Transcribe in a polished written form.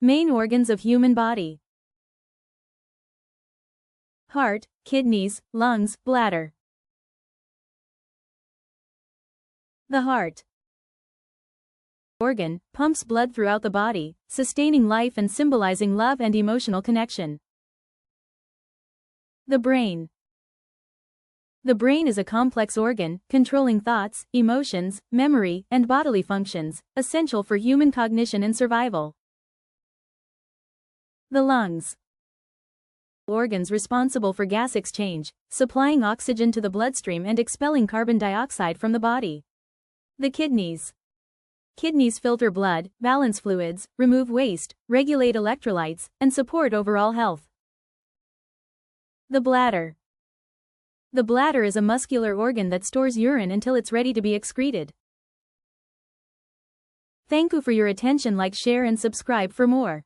Main organs of human body. Heart, kidneys, lungs, bladder. The heart organ pumps blood throughout the body, sustaining life and symbolizing love and emotional connection. The brain. The brain is a complex organ, controlling thoughts, emotions, memory, and bodily functions, essential for human cognition and survival. The lungs. Organs responsible for gas exchange, supplying oxygen to the bloodstream and expelling carbon dioxide from the body. The kidneys. Kidneys filter blood, balance fluids, remove waste, regulate electrolytes, and support overall health. The bladder. The bladder is a muscular organ that stores urine until it's ready to be excreted. Thank you for your attention. Like, share and subscribe for more.